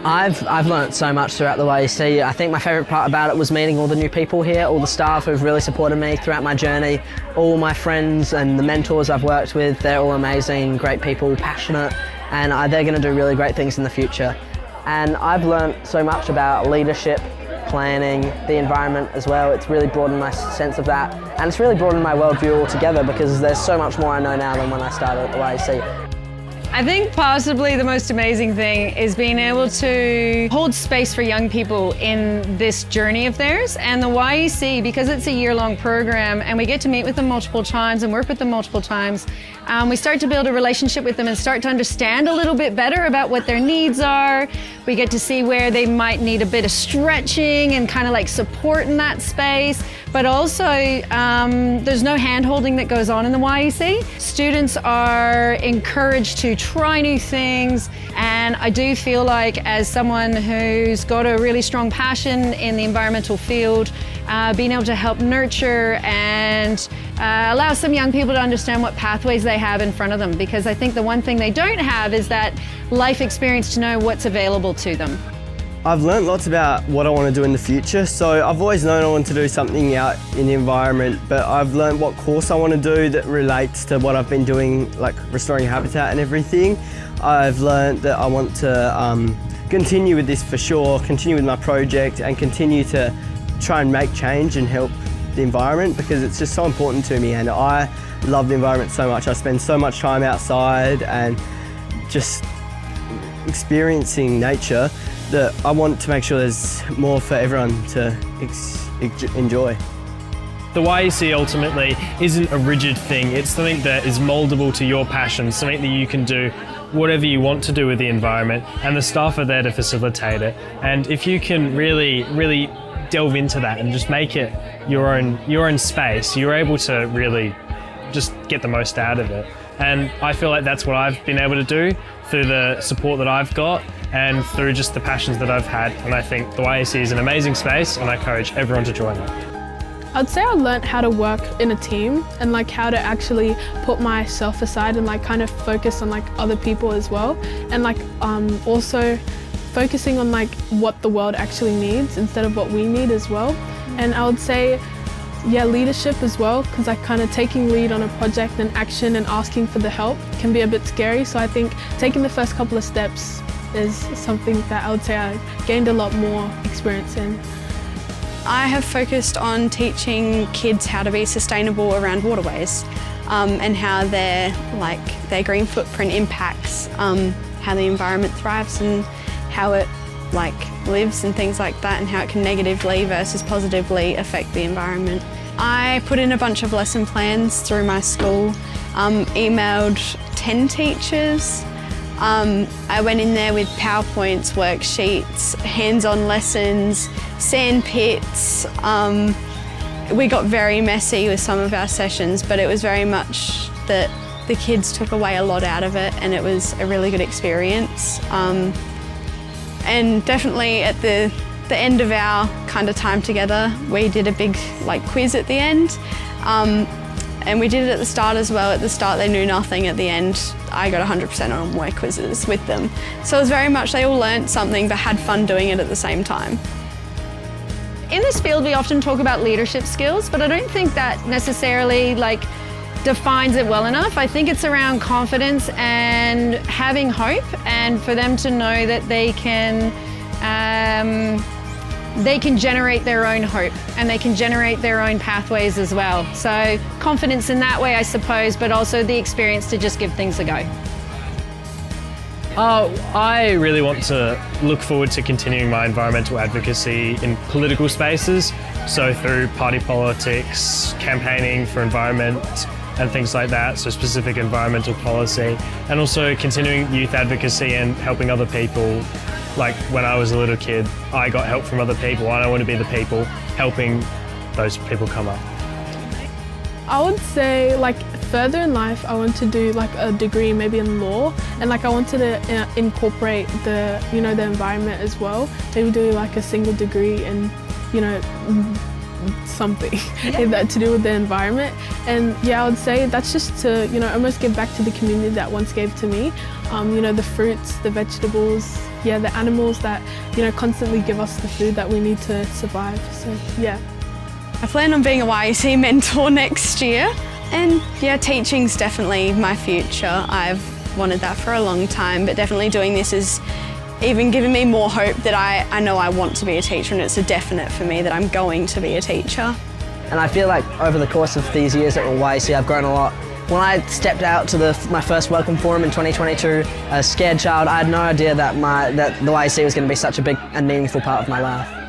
I've learnt so much throughout the YEC. I think my favourite part about it was meeting all the new people here, all the staff who've really supported me throughout my journey, all my friends and the mentors I've worked with. They're all amazing, great people, passionate, and they're going to do really great things in the future. And I've learnt so much about leadership, planning, the environment as well. It's really broadened my sense of that, and it's really broadened my worldview altogether because there's so much more I know now than when I started at the YEC. I think possibly the most amazing thing is being able to hold space for young people in this journey of theirs. And the YEC, because it's a year-long program and we get to meet with them multiple times and work with them multiple times, we start to build a relationship with them and start to understand a little bit better about what their needs are. We get to see where they might need a bit of stretching and kind of like support in that space. But also, there's no hand-holding that goes on in the YEC. Students are encouraged to try new things, and I do feel like as someone who's got a really strong passion in the environmental field, being able to help nurture and allow some young people to understand what pathways they have in front of them, because I think the one thing they don't have is that life experience to know what's available to them. I've learnt lots about what I want to do in the future. So I've always known I want to do something out in the environment, but I've learnt what course I want to do that relates to what I've been doing, like restoring habitat and everything. I've learnt that I want to continue with this for sure, continue with my project and continue to try and make change and help the environment, because it's just so important to me, and I love the environment so much. I spend so much time outside and just experiencing nature that I want to make sure there's more for everyone to enjoy. The YEC ultimately isn't a rigid thing. It's something that is moldable to your passion, something that you can do whatever you want to do with the environment, and the staff are there to facilitate it. And if you can really delve into that and just make it your own space, you're able to really just get the most out of it. And I feel like that's what I've been able to do through the support that I've got and through just the passions that I've had. And I think the YEC is an amazing space, and I encourage everyone to join it. I'd say I learnt how to work in a team and like how to actually put myself aside and like kind of focus on like other people as well, and like also focusing on like what the world actually needs instead of what we need as well. And I would say, yeah, leadership as well, because like kind of taking lead on a project and action and asking for the help can be a bit scary. So I think taking the first couple of steps is something that I would say I gained a lot more experience in. I have focused on teaching kids how to be sustainable around waterways and how their green footprint impacts how the environment thrives and how it lives and things like that, and how it can negatively versus positively affect the environment. I put in a bunch of lesson plans through my school, emailed 10 teachers. I went in there with PowerPoints, worksheets, hands-on lessons, sand pits. We got very messy with some of our sessions, but it was very much that the kids took away a lot out of it, and it was a really good experience. And definitely at the end of our kind of time together, we did a big quiz at the end. And we did it at the start as well. At the start they knew nothing. At the end I got 100% on all my quizzes with them. So it was very much they all learnt something but had fun doing it at the same time. In this field we often talk about leadership skills, but I don't think that necessarily defines it well enough. I think it's around confidence and having hope, and for them to know that they can generate their own hope and they can generate their own pathways as well. So confidence in that way, I suppose, but also the experience to just give things a go. I really want to look forward to continuing my environmental advocacy in political spaces, so through party politics, campaigning for environment and things like that, so specific environmental policy, and also continuing youth advocacy and helping other people. Like when I was a little kid, I got help from other people, and I want to be the people helping those people come up. I would say further in life I want to do a degree maybe in law, and I wanted to incorporate the the environment as well. Maybe do a single degree and something that to do with the environment. And yeah, I would say that's just to, you know, almost give back to the community that once gave to me. You know, the fruits, the vegetables, yeah, the animals that, you know, constantly give us the food that we need to survive. So yeah. I plan on being a YEC mentor next year, and yeah, teaching's definitely my future. I've wanted that for a long time, but definitely doing this is even giving me more hope that I know I want to be a teacher, and it's a definite for me that I'm going to be a teacher. And I feel like over the course of these years at YEC, I've grown a lot. When I stepped out to my first Welcome Forum in 2022, a scared child, I had no idea that the YEC was going to be such a big and meaningful part of my life.